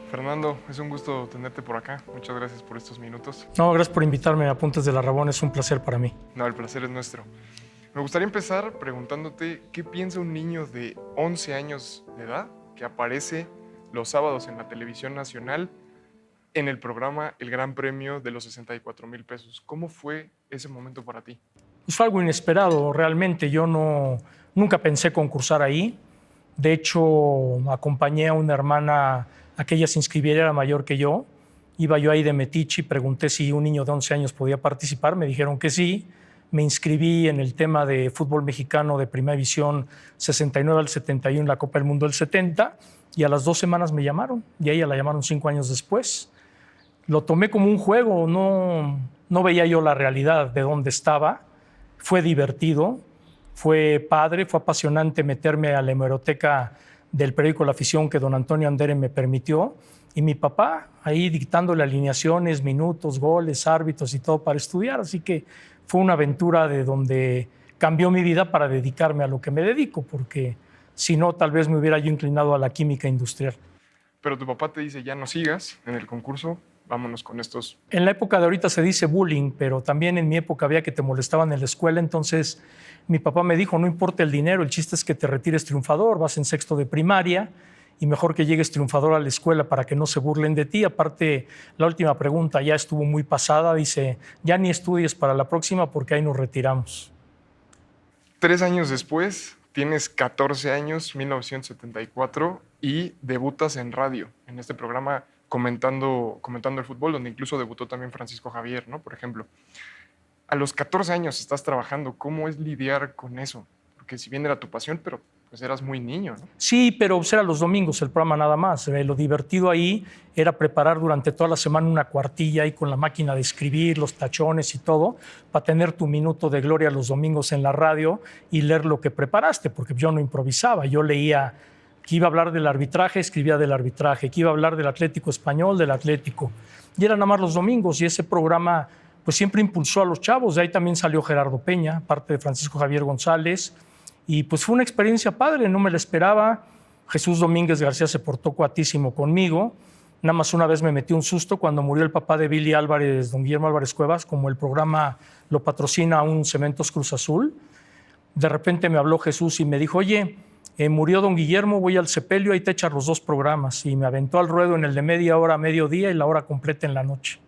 Fernando, es un gusto tenerte por acá. Muchas gracias por estos minutos. No, gracias por invitarme a Apuntes de la Rabona, es un placer para mí. No, el placer es nuestro. Me gustaría empezar preguntándote qué piensa un niño de 11 años de edad que aparece los sábados en la televisión nacional en el programa El Gran Premio de los 64,000 pesos. ¿Cómo fue ese momento para ti? Fue algo inesperado, realmente. Nunca pensé concursar ahí. De hecho, acompañé a una hermana a que ella se inscribiera, era mayor que yo. Iba yo ahí de metiche y pregunté si un niño de 11 años podía participar. Me dijeron que sí. Me inscribí en el tema de fútbol mexicano de Primera División 69 al 71, la Copa del Mundo del 70, y a las 2 semanas me llamaron, y a ella la llamaron 5 años después. Lo tomé como un juego, no veía yo la realidad de dónde estaba. Fue divertido, fue padre, fue apasionante meterme a la hemeroteca del periódico La Afición que don Antonio Andere me permitió, y mi papá ahí dictándole alineaciones, minutos, goles, árbitros y todo para estudiar. Así que fue una aventura de donde cambió mi vida para dedicarme a lo que me dedico, porque si no, tal vez me hubiera yo inclinado a la química industrial. Pero tu papá te dice, ya no sigas en el concurso, vámonos con estos. En la época de ahorita se dice bullying, pero también en mi época había que te molestaban en la escuela. Entonces mi papá me dijo, no importa el dinero, el chiste es que te retires triunfador, vas en sexto de primaria y mejor que llegues triunfador a la escuela para que no se burlen de ti. Aparte, la última pregunta ya estuvo muy pasada, dice, ya ni estudies para la próxima porque ahí nos retiramos. 3 años después, tienes 14 años, 1974, y debutas en radio, en este programa comentando el fútbol, donde incluso debutó también Francisco Javier, ¿no? Por ejemplo. A los 14 años estás trabajando. ¿Cómo es lidiar con eso? Porque si bien era tu pasión, pero pues eras muy niño, ¿no? Sí, pero era los domingos el programa nada más. Lo divertido ahí era preparar durante toda la semana una cuartilla ahí con la máquina de escribir, los tachones y todo, para tener tu minuto de gloria los domingos en la radio y leer lo que preparaste, porque yo no improvisaba. Yo leía que iba a hablar del arbitraje, escribía del arbitraje, que iba a hablar del Atlético Español, del Atlético. Y eran nada más los domingos, y ese programa pues siempre impulsó a los chavos. De ahí también salió Gerardo Peña, parte de Francisco Javier González. Y pues fue una experiencia padre, no me la esperaba. Jesús Domínguez García se portó cuatísimo conmigo. Nada más una vez me metí un susto cuando murió el papá de Billy Álvarez, don Guillermo Álvarez Cuevas, como el programa lo patrocina un Cementos Cruz Azul. De repente me habló Jesús y me dijo, oye, murió don Guillermo, voy al sepelio, ahí te echas los 2 programas. Y me aventó al ruedo en el de media hora a mediodía y la hora completa en la noche.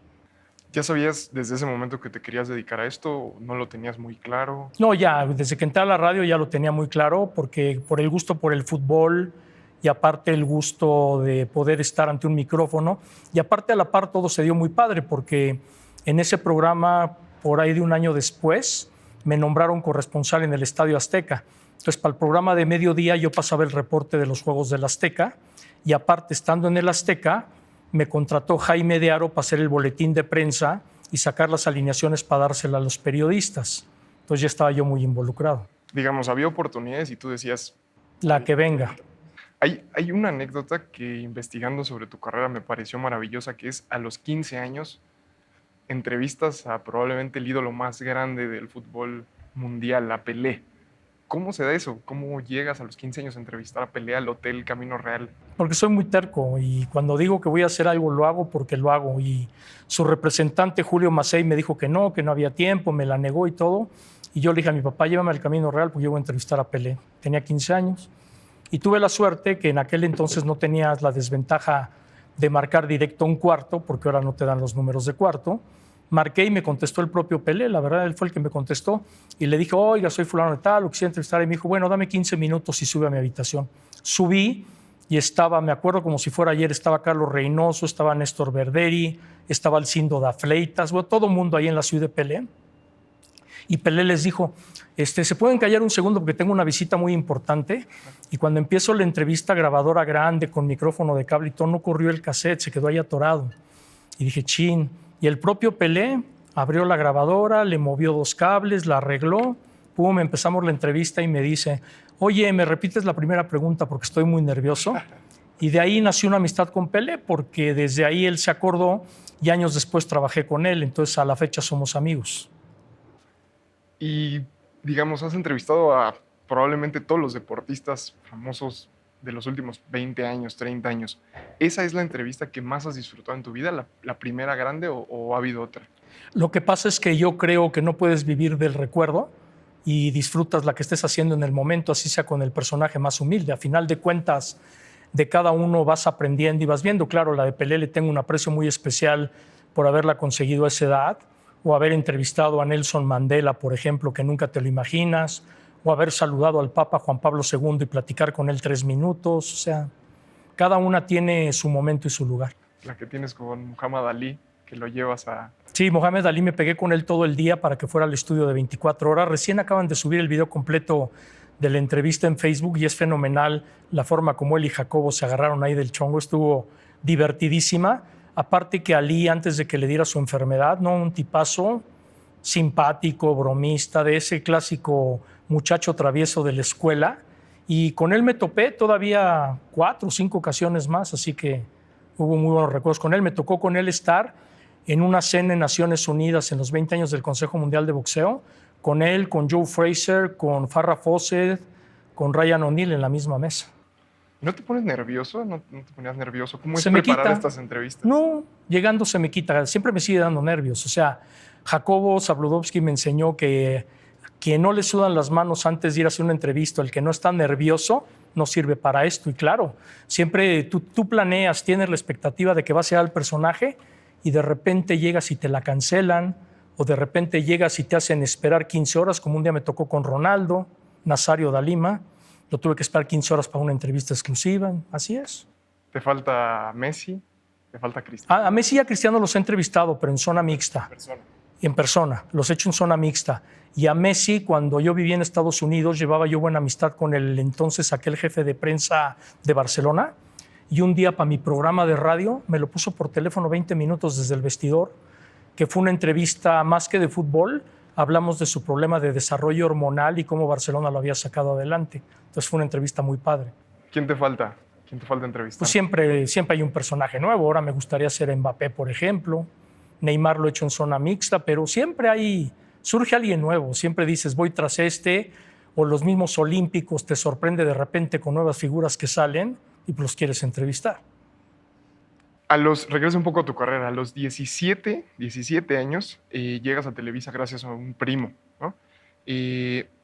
¿Ya sabías desde ese momento que te querías dedicar a esto o no lo tenías muy claro? No, ya, desde que entré a la radio ya lo tenía muy claro, porque por el gusto por el fútbol y aparte el gusto de poder estar ante un micrófono, y aparte a la par todo se dio muy padre, porque en ese programa, por ahí de un año después, me nombraron corresponsal en el Estadio Azteca. Entonces, para el programa de mediodía yo pasaba el reporte de los Juegos del Azteca, y aparte, estando en el Azteca, me contrató Jaime de Aro para hacer el boletín de prensa y sacar las alineaciones para dárselas a los periodistas. Entonces ya estaba yo muy involucrado. Digamos, había oportunidades y tú decías... La que venga. Hay una anécdota que investigando sobre tu carrera me pareció maravillosa, que es a los 15 años entrevistas a probablemente el ídolo más grande del fútbol mundial, a Pelé. ¿Cómo se da eso? ¿Cómo llegas a los 15 años a entrevistar a Pelé al Hotel Camino Real? Porque soy muy terco y cuando digo que voy a hacer algo, lo hago porque lo hago. Y su representante, Julio Macei, me dijo que no había tiempo, me la negó y todo. Y yo le dije a mi papá, llévame al Camino Real porque yo voy a entrevistar a Pelé. Tenía 15 años. Y tuve la suerte que en aquel entonces no tenías la desventaja de marcar directo un cuarto, porque ahora no te dan los números de cuarto. Marqué y me contestó el propio Pelé, la verdad él fue el que me contestó, y le dije, oiga, soy fulano de tal, lo quisiera entrevistar, y me dijo, bueno, dame 15 minutos y sube a mi habitación. Subí y estaba, me acuerdo como si fuera ayer, estaba Carlos Reynoso, estaba Néstor Verderi, estaba Alcindo da Fleitas, bueno, todo el mundo ahí en la ciudad de Pelé. Y Pelé les dijo, ¿se pueden callar un segundo porque tengo una visita muy importante? Y cuando empiezo la entrevista, grabadora grande, con micrófono de cable y todo, no corrió el cassette, se quedó ahí atorado. Y dije, chin. Y el propio Pelé abrió la grabadora, le movió 2 cables, la arregló, pum, empezamos la entrevista y me dice, oye, ¿me repites la primera pregunta porque estoy muy nervioso? Y de ahí nació una amistad con Pelé, porque desde ahí él se acordó y años después trabajé con él, entonces a la fecha somos amigos. Y, digamos, has entrevistado a probablemente todos los deportistas famosos de los últimos 20 años, 30 años, ¿esa es la entrevista que más has disfrutado en tu vida, la primera grande, o ha habido otra? Lo que pasa es que yo creo que no puedes vivir del recuerdo y disfrutas la que estés haciendo en el momento, así sea con el personaje más humilde. A final de cuentas, de cada uno vas aprendiendo y vas viendo. Claro, la de Pelé le tengo un aprecio muy especial por haberla conseguido a esa edad, o haber entrevistado a Nelson Mandela, por ejemplo, que nunca te lo imaginas, o haber saludado al Papa Juan Pablo II y platicar con él 3 minutos. O sea, cada una tiene su momento y su lugar. La que tienes con Muhammad Ali, que lo llevas a... Sí, Mohamed Ali, me pegué con él todo el día para que fuera al estudio de 24 horas. Recién acaban de subir el video completo de la entrevista en Facebook y es fenomenal la forma como él y Jacobo se agarraron ahí del chongo. Estuvo divertidísima. Aparte que Ali, antes de que le diera su enfermedad, ¿no? Un tipazo simpático, bromista, de ese clásico muchacho travieso de la escuela. Y con él me topé todavía 4 o 5 ocasiones más, así que hubo muy buenos recuerdos con él. Me tocó con él estar en una cena en Naciones Unidas en los 20 años del Consejo Mundial de Boxeo, con él, con Joe Frazier, con Farrah Fawcett, con Ryan O'Neal en la misma mesa. ¿No te pones nervioso? ¿No te ponías nervioso? ¿Cómo es Se me preparar quita. estas entrevistas? No, llegando se me quita. Siempre me sigue dando nervios. O sea, Jacobo Zabludovsky me enseñó que quien no le sudan las manos antes de ir a hacer una entrevista, el que no está nervioso, no sirve para esto. Y claro, siempre tú planeas, tienes la expectativa de que va a ser el personaje y de repente llegas y te la cancelan, o de repente llegas y te hacen esperar 15 horas, como un día me tocó con Ronaldo Nazario da Lima. Lo tuve que esperar 15 horas para una entrevista exclusiva. Así es. ¿Te falta Messi? ¿Te falta Cristiano? A Messi y a Cristiano los he entrevistado, pero en zona mixta. Persona. En persona, los he hecho en zona mixta. Y a Messi, cuando yo vivía en Estados Unidos, llevaba yo buena amistad con el entonces aquel jefe de prensa de Barcelona. Y un día para mi programa de radio me lo puso por teléfono 20 minutos desde el vestidor, que fue una entrevista más que de fútbol. Hablamos de su problema de desarrollo hormonal y cómo Barcelona lo había sacado adelante. Entonces fue una entrevista muy padre. ¿Quién te falta? ¿Quién te falta entrevistar? Pues siempre hay un personaje nuevo. Ahora me gustaría ser Mbappé, por ejemplo. Neymar lo he hecho en zona mixta, pero siempre surge alguien nuevo. Siempre dices, voy tras este, o los mismos olímpicos te sorprende de repente con nuevas figuras que salen y pues los quieres entrevistar. Regresa un poco a tu carrera. A los 17 años llegas a Televisa gracias a un primo, ¿no?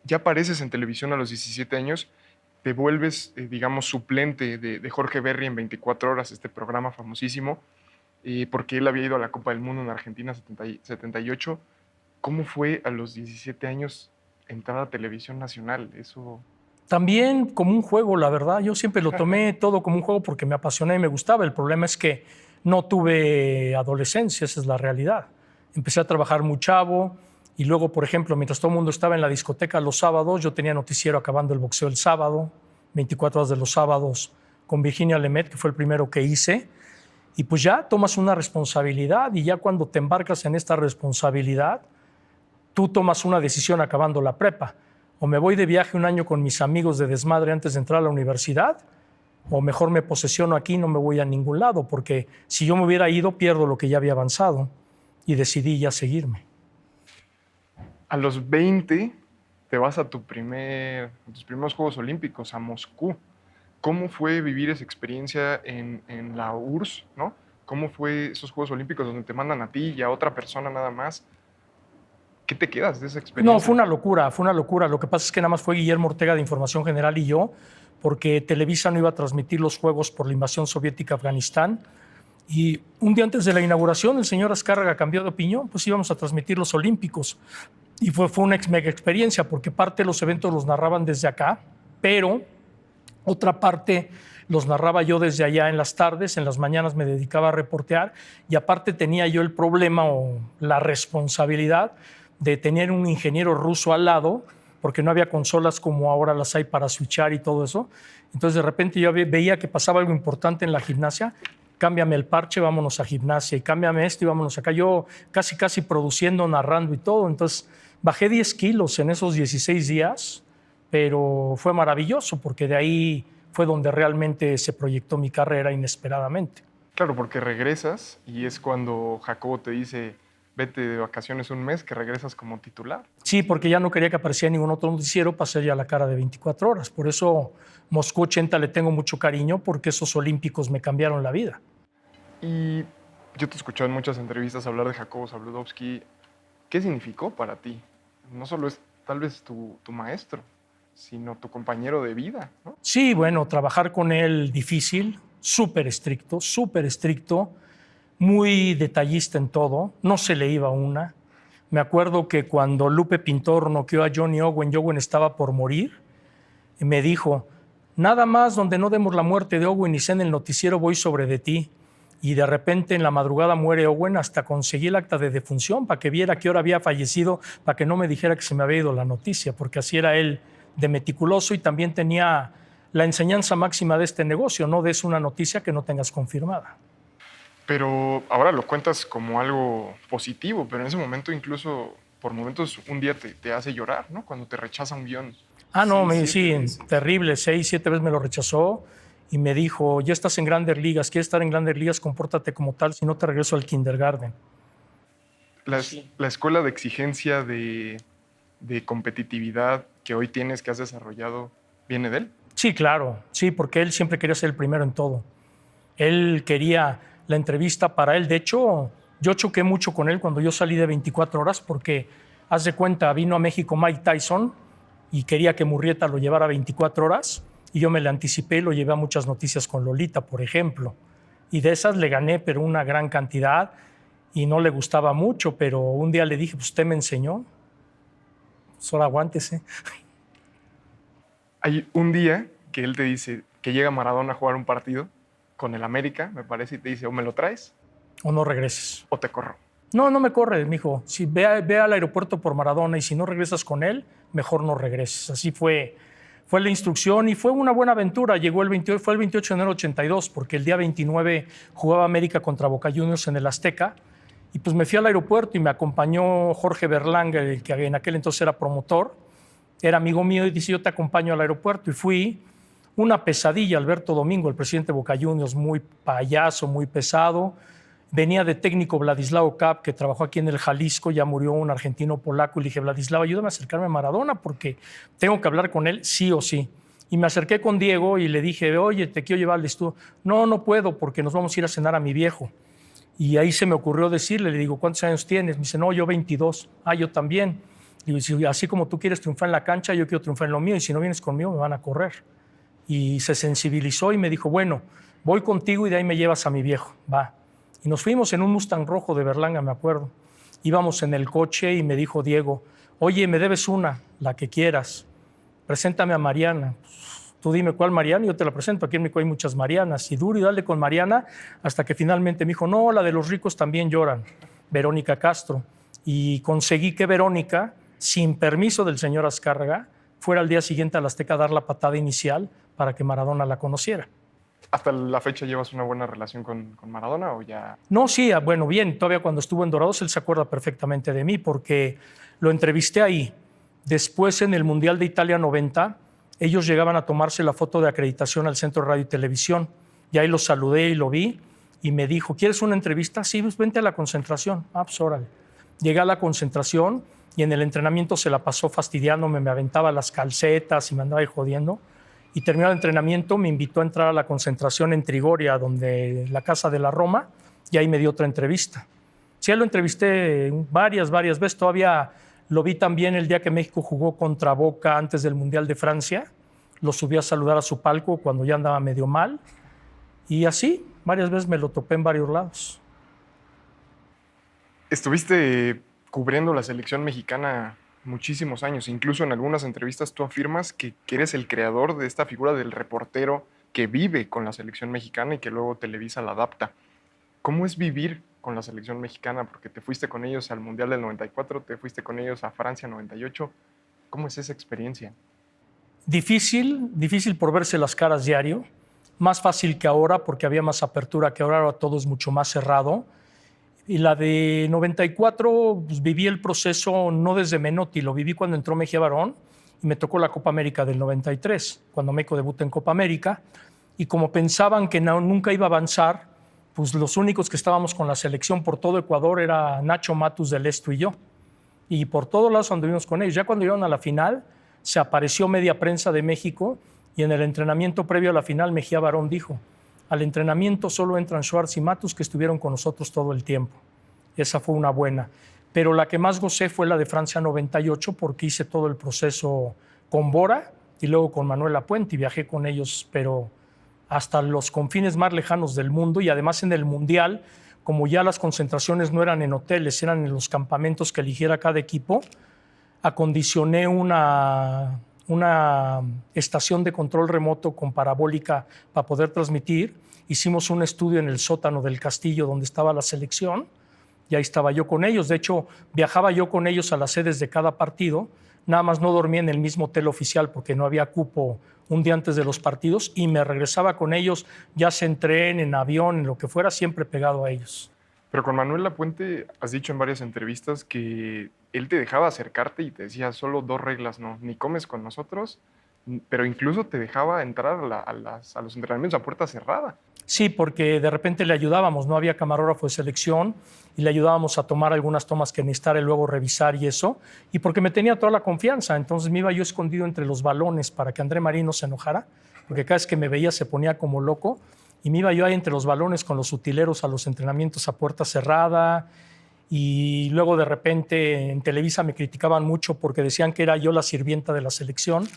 Ya apareces en televisión a los 17 años, te vuelves, digamos, suplente de Jorge Berry en 24 horas, este programa famosísimo, porque él había ido a la Copa del Mundo en Argentina 78. ¿Cómo fue a los 17 años entrar a Televisión Nacional? Eso... También como un juego, la verdad. Yo siempre lo tomé todo como un juego porque me apasioné y me gustaba. El problema es que no tuve adolescencia, esa es la realidad. Empecé a trabajar muy chavo y luego, por ejemplo, mientras todo el mundo estaba en la discoteca los sábados, yo tenía noticiero acabando el boxeo el sábado, 24 horas de los sábados con Virginia Lemet, que fue el primero que hice. Y pues ya tomas una responsabilidad y ya cuando te embarcas en esta responsabilidad, tú tomas una decisión acabando la prepa. O me voy de viaje un año con mis amigos de desmadre antes de entrar a la universidad, o mejor me posesiono aquí y no me voy a ningún lado, porque si yo me hubiera ido, pierdo lo que ya había avanzado y decidí ya seguirme. A los 20 te vas a tus primeros Juegos Olímpicos, a Moscú. ¿Cómo fue vivir esa experiencia en la URSS, ¿no? ¿Cómo fue esos Juegos Olímpicos donde te mandan a ti y a otra persona nada más? ¿Qué te quedas de esa experiencia? No, fue una locura, fue una locura. Lo que pasa es que nada más fue Guillermo Ortega de Información General y yo, porque Televisa no iba a transmitir los Juegos por la invasión soviética a Afganistán. Y un día antes de la inauguración, el señor Azcárraga cambió de opinión, pues íbamos a transmitir los Olímpicos. Y fue una mega experiencia, porque parte de los eventos los narraban desde acá, pero otra parte los narraba yo desde allá en las tardes, en las mañanas me dedicaba a reportear, y aparte tenía yo el problema o la responsabilidad de tener un ingeniero ruso al lado, porque no había consolas como ahora las hay para switchar y todo eso. Entonces de repente yo veía que pasaba algo importante en la gimnasia, cámbiame el parche, vámonos a gimnasia, y cámbiame esto y vámonos acá. Yo casi produciendo, narrando y todo. Entonces bajé 10 kilos en esos 16 días, pero fue maravilloso porque de ahí fue donde realmente se proyectó mi carrera inesperadamente. Claro, porque regresas y es cuando Jacobo te dice, vete de vacaciones un mes, que regresas como titular. Sí, porque ya no quería que apareciera ningún otro noticiero para hacer ya la cara de 24 horas. Por eso Moscú 80 le tengo mucho cariño, porque esos olímpicos me cambiaron la vida. Y yo te he escuchado en muchas entrevistas hablar de Jacobo Zabludovsky. ¿Qué significó para ti? No solo es tal vez tu maestro, sino tu compañero de vida, ¿no? Sí, bueno, trabajar con él difícil, súper estricto, muy detallista en todo, no se le iba una. Me acuerdo que cuando Lupe Pintor noqueó a Johnny Owen estaba por morir, y me dijo, nada más donde no demos la muerte de Owen y sea en el noticiero voy sobre de ti. Y de repente en la madrugada muere Owen, hasta conseguí el acta de defunción para que viera qué hora había fallecido, para que no me dijera que se me había ido la noticia, porque así era él de meticuloso y también tenía la enseñanza máxima de este negocio, no des una noticia que no tengas confirmada. Pero ahora lo cuentas como algo positivo, pero en ese momento incluso por momentos un día te hace llorar, ¿no? Cuando te rechaza un guión. Ah, no, Sí, sí, terrible, 6, 7 veces me lo rechazó y me dijo, ya estás en Grandes Ligas, quieres estar en Grandes Ligas, compórtate como tal, si no te regreso al kindergarten. La escuela de exigencia de competitividad que hoy tienes, que has desarrollado, ¿viene de él? Sí, claro, sí, porque él siempre quería ser el primero en todo. Él quería la entrevista para él. De hecho, yo choqué mucho con él cuando yo salí de 24 horas porque, haz de cuenta, vino a México Mike Tyson y quería que Murrieta lo llevara 24 horas y yo me le anticipé y lo llevé a muchas noticias con Lolita, por ejemplo. Y de esas le gané, pero una gran cantidad y no le gustaba mucho, pero un día le dije, pues usted me enseñó, solo aguántese. Hay un día que él te dice que llega Maradona a jugar un partido con el América, me parece, y te dice, o me lo traes O no regreses. o te corro. No, no me corre, mijo. Si ve al aeropuerto por Maradona y si no regresas con él, mejor no regreses. Así fue la instrucción y fue una buena aventura. Fue el 28 de enero de 82, porque el día 29 jugaba América contra Boca Juniors en el Azteca. Y pues me fui al aeropuerto y me acompañó Jorge Berlanga, el que en aquel entonces era promotor. Era amigo mío y dice, yo te acompaño al aeropuerto. Y fui una pesadilla, Alberto Domingo, el presidente de Boca Juniors, muy payaso, muy pesado. Venía de técnico Vladislao Cap, que trabajó aquí en el Jalisco, ya murió un argentino polaco, y le dije, Vladislao, ayúdame a acercarme a Maradona porque tengo que hablar con él sí o sí. Y me acerqué con Diego y le dije, oye, te quiero llevar al estudio. No, no puedo porque nos vamos a ir a cenar a mi viejo. Y ahí se me ocurrió decirle, le digo, ¿cuántos años tienes? Me dice, no, yo 22. Ah, yo también. Digo, si así como tú quieres triunfar en la cancha, yo quiero triunfar en lo mío y si no vienes conmigo me van a correr. Y se sensibilizó y me dijo, bueno, voy contigo y de ahí me llevas a mi viejo, va. Y nos fuimos en un Mustang rojo de Berlanga, me acuerdo. Íbamos en el coche y me dijo Diego, oye, me debes una, la que quieras. Preséntame a Mariana. Tú dime cuál Mariana y yo te la presento. Aquí en México hay muchas Marianas. Y duro y dale con Mariana hasta que finalmente me dijo, no, la de los ricos también lloran. Verónica Castro. Y conseguí que Verónica, sin permiso del señor Azcárraga, fuera al día siguiente a la Azteca a dar la patada inicial para que Maradona la conociera. ¿Hasta la fecha llevas una buena relación con Maradona o ya? No, sí, bueno, bien, todavía cuando estuvo en Dorados él se acuerda perfectamente de mí porque lo entrevisté ahí. Después en el Mundial de Italia 90, ellos llegaban a tomarse la foto de acreditación al Centro de Radio y Televisión y ahí lo saludé y lo vi y me dijo, ¿quieres una entrevista? Sí, pues vente a la concentración. Ah, pues órale. Llegué a la concentración y en el entrenamiento se la pasó fastidiándome, me aventaba las calcetas y me andaba ahí jodiendo. Y terminado el entrenamiento, me invitó a entrar a la concentración en Trigoria, donde la Casa de la Roma, y ahí me dio otra entrevista. Sí, lo entrevisté varias veces. Todavía lo vi también el día que México jugó contra Boca antes del Mundial de Francia. Lo subí a saludar a su palco cuando ya andaba medio mal. Y así, varias veces me lo topé en varios lados. Estuviste cubriendo la selección mexicana muchísimos años. Incluso en algunas entrevistas tú afirmas que eres el creador de esta figura del reportero que vive con la selección mexicana y que luego Televisa la adapta. ¿Cómo es vivir con la selección mexicana? Porque te fuiste con ellos al Mundial del 94, te fuiste con ellos a Francia 98. ¿Cómo es esa experiencia? Difícil por verse las caras diario. Más fácil que ahora porque había más apertura, que ahora todo es mucho más cerrado. Y la de 94, pues viví el proceso no desde Menotti, lo viví cuando entró Mejía Barón y me tocó la Copa América del 93, cuando México debuta en Copa América. Y como pensaban que nunca iba a avanzar, pues los únicos que estábamos con la selección por todo Ecuador era Nacho Matus del Esto y yo. Y por todos lados anduvimos con ellos. Ya cuando llegaron a la final, se apareció media prensa de México y en el entrenamiento previo a la final, Mejía Barón dijo: al entrenamiento solo entran Schwartz y Matus, que estuvieron con nosotros todo el tiempo. Esa fue una buena. Pero la que más gocé fue la de Francia 98, porque hice todo el proceso con Bora y luego con Manuel Lapuente y viajé con ellos, pero hasta los confines más lejanos del mundo. Y además en el Mundial, como ya las concentraciones no eran en hoteles, eran en los campamentos que eligiera cada equipo, acondicioné una estación de control remoto con parabólica para poder transmitir. Hicimos un estudio en el sótano del castillo donde estaba la selección y ahí estaba yo con ellos. De hecho, viajaba yo con ellos a las sedes de cada partido. Nada más no dormía en el mismo hotel oficial porque no había cupo un día antes de los partidos, y me regresaba con ellos, ya sea en tren, en avión, en lo que fuera, siempre pegado a ellos. Pero con Manuel Lapuente has dicho en varias entrevistas que él te dejaba acercarte y te decía solo 2 reglas, no, ni comes con nosotros, pero incluso te dejaba entrar a los entrenamientos a puerta cerrada. Sí, porque de repente le ayudábamos, no había camarógrafo de selección y le ayudábamos a tomar algunas tomas que necesitara y luego revisar y eso, y porque me tenía toda la confianza, entonces me iba yo escondido entre los balones para que André Marín no se enojara, porque cada vez que me veía se ponía como loco, y me iba yo ahí entre los balones con los utileros a los entrenamientos a puerta cerrada. Y luego de repente en Televisa me criticaban mucho porque decían que era yo la sirvienta de la selección,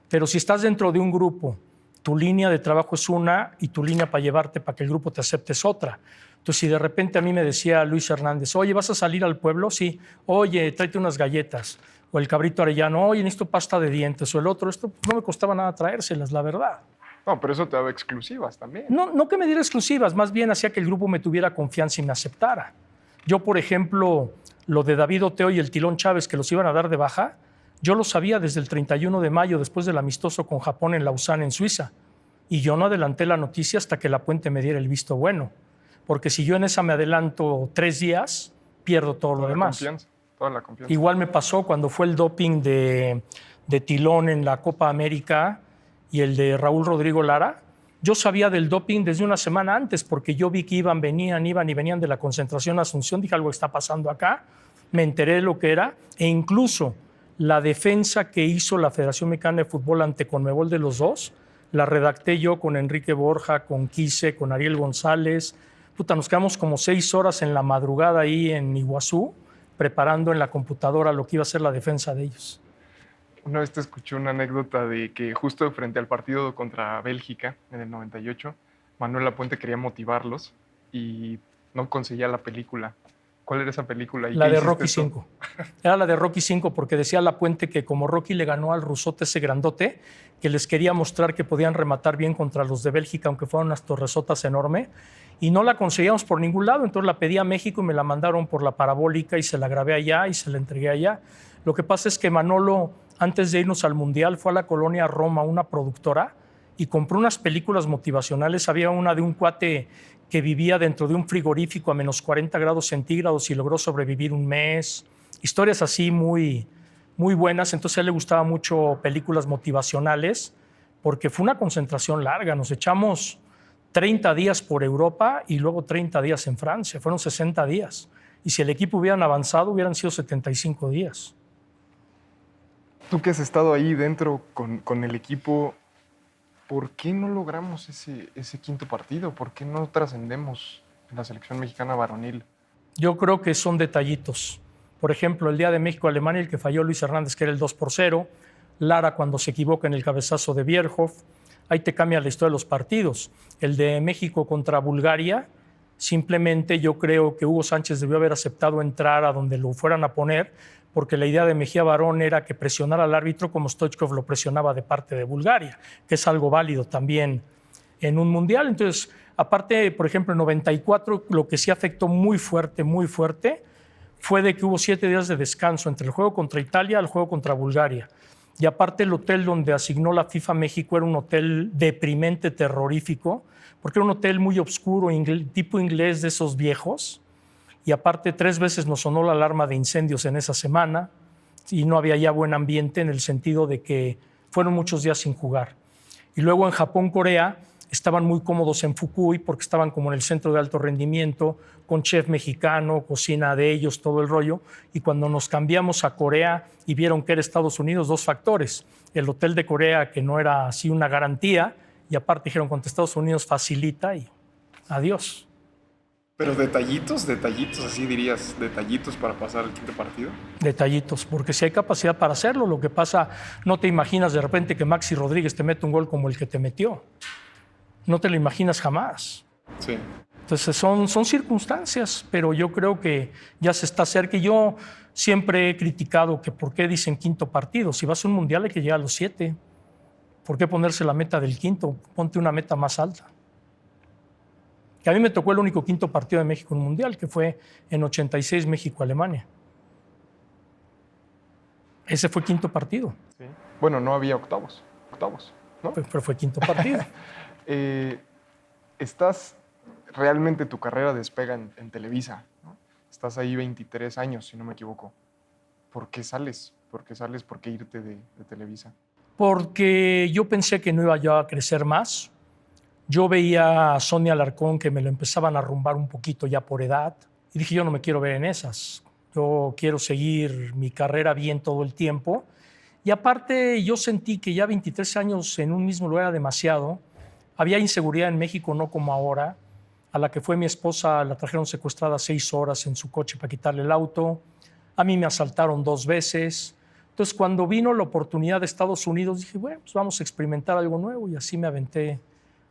pero si estás dentro de un grupo, tu línea de trabajo es una y tu línea para llevarte para que el grupo te acepte es otra. Entonces, si de repente a mí me decía Luis Hernández: oye, ¿vas a salir al pueblo? Sí. Oye, tráete unas galletas. O el Cabrito Arellano: oye, necesito pasta de dientes. O el otro: esto no me costaba nada traérselas, la verdad. No, pero eso te daba exclusivas también. No que me diera exclusivas, más bien hacía que el grupo me tuviera confianza y me aceptara. Yo, por ejemplo, lo de David Oteo y el Tilón Chávez, que los iban a dar de baja, yo lo sabía desde el 31 de mayo, después del amistoso con Japón en Lausana, en Suiza. Y yo no adelanté la noticia hasta que Lapuente me diera el visto bueno. Porque si yo en esa me adelanto 3 días, pierdo todo lo demás. Toda la confianza. Igual me pasó cuando fue el doping de Tilón en la Copa América y el de Raúl Rodrigo Lara. Yo sabía del doping desde una semana antes porque yo vi que venían de la concentración a Asunción. Dije: algo está pasando acá. Me enteré de lo que era, e incluso la defensa que hizo la Federación Mexicana de Fútbol ante Conmebol de los dos, la redacté yo con Enrique Borja, con Quise, con Ariel González. Nos quedamos como 6 horas en la madrugada ahí en Iguazú, preparando en la computadora lo que iba a ser la defensa de ellos. Una vez te escuché una anécdota de que justo frente al partido contra Bélgica en el 98, Manuel Lapuente quería motivarlos y no conseguía la película. ¿Cuál era esa película? La de Rocky 5. Era la de Rocky 5 porque decía Lapuente que como Rocky le ganó al rusote ese grandote, que les quería mostrar que podían rematar bien contra los de Bélgica, aunque fueran unas torresotas enormes, y no la conseguíamos por ningún lado. Entonces la pedí a México y me la mandaron por la parabólica y se la grabé allá y se la entregué allá. Lo que pasa es que Manolo, antes de irnos al Mundial, fue a la colonia Roma, una productora, y compró unas películas motivacionales. Había una de un cuate que vivía dentro de un frigorífico a menos 40 grados centígrados y logró sobrevivir un mes. Historias así muy, muy buenas. Entonces a él le gustaba mucho películas motivacionales porque fue una concentración larga. Nos echamos 30 días por Europa y luego 30 días en Francia. Fueron 60 días. Y si el equipo hubieran avanzado, hubieran sido 75 días. Tú que has estado ahí dentro con el equipo, ¿por qué no logramos ese quinto partido? ¿Por qué no trascendemos en la selección mexicana varonil? Yo creo que son detallitos. Por ejemplo, el día de México-Alemania, el que falló Luis Hernández, que era el 2-0. Lara cuando se equivoca en el cabezazo de Bierhoff. Ahí te cambia la historia de los partidos. El de México contra Bulgaria, simplemente yo creo que Hugo Sánchez debió haber aceptado entrar a donde lo fueran a poner, porque la idea de Mejía Barón era que presionara al árbitro como Stoichkov lo presionaba de parte de Bulgaria, que es algo válido también en un mundial. Entonces, aparte, por ejemplo, en 94, lo que sí afectó muy fuerte, fue de que hubo 7 días de descanso entre el juego contra Italia y el juego contra Bulgaria. Y aparte, el hotel donde asignó la FIFA México era un hotel deprimente, terrorífico, porque era un hotel muy oscuro, tipo inglés de esos viejos. Y aparte 3 veces nos sonó la alarma de incendios en esa semana y no había ya buen ambiente en el sentido de que fueron muchos días sin jugar. Y luego en Japón-Corea estaban muy cómodos en Fukui porque estaban como en el centro de alto rendimiento, con chef mexicano, cocina de ellos, todo el rollo. Y cuando nos cambiamos a Corea y vieron que era Estados Unidos, dos factores. El hotel de Corea, que no era así una garantía, y aparte dijeron, cuando Estados Unidos facilita y adiós. Pero detallitos, así dirías, detallitos para pasar el quinto partido. Detallitos, porque si hay capacidad para hacerlo, lo que pasa, no te imaginas de repente que Maxi Rodríguez te mete un gol como el que te metió. No te lo imaginas jamás. Sí. Entonces son circunstancias, pero yo creo que ya se está cerca. Y yo siempre he criticado que por qué dicen quinto partido. Si vas a un mundial hay que llegar a los 7. ¿Por qué ponerse la meta del quinto? Ponte una meta más alta. Que a mí me tocó el único quinto partido de México en un mundial, que fue en 86 México-Alemania. Ese fue quinto partido. Sí. Bueno, no había octavos, ¿no? Pero fue quinto partido. Estás realmente, tu carrera despega en Televisa, ¿no? Estás ahí 23 años, si no me equivoco. ¿Por qué sales? ¿Por qué irte de Televisa? Porque yo pensé que no iba yo a crecer más. Yo veía a Sonia Alarcón que me lo empezaban a arrumbar un poquito ya por edad. Y dije, yo no me quiero ver en esas. Yo quiero seguir mi carrera bien todo el tiempo. Y aparte, yo sentí que ya 23 años en un mismo lugar era demasiado. Había inseguridad en México, no como ahora. A la que fue mi esposa la trajeron secuestrada 6 horas en su coche para quitarle el auto. A mí me asaltaron 2 veces. Entonces, cuando vino la oportunidad de Estados Unidos, dije, bueno, pues vamos a experimentar algo nuevo. Y así me aventé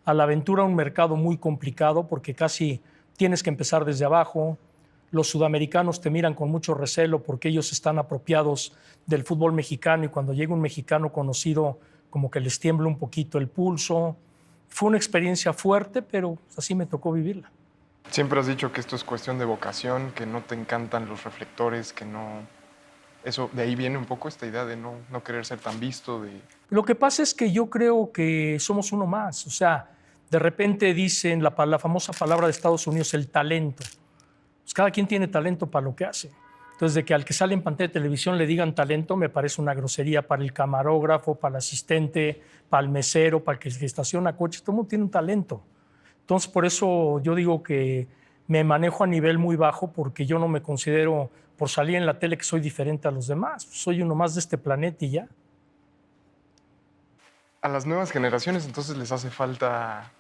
a la aventura, un mercado muy complicado porque casi tienes que empezar desde abajo. Los sudamericanos te miran con mucho recelo porque ellos están apropiados del fútbol mexicano y cuando llega un mexicano conocido como que les tiembla un poquito el pulso. Fue una experiencia fuerte, pero así me tocó vivirla. Siempre has dicho que esto es cuestión de vocación, que no te encantan los reflectores, que no... Eso, de ahí viene un poco esta idea de no querer ser tan visto. Lo que pasa es que yo creo que somos uno más. O sea, de repente dicen la famosa palabra de Estados Unidos, el talento. Pues cada quien tiene talento para lo que hace. Entonces, de que al que sale en pantalla de televisión le digan talento, me parece una grosería para el camarógrafo, para el asistente, para el mesero, para el que estaciona coches. Todo el mundo tiene un talento. Entonces, por eso yo digo que me manejo a nivel muy bajo porque yo no me considero, por salir en la tele, que soy diferente a los demás. Soy uno más de este planeta y ya. A las nuevas generaciones, entonces, les hace falta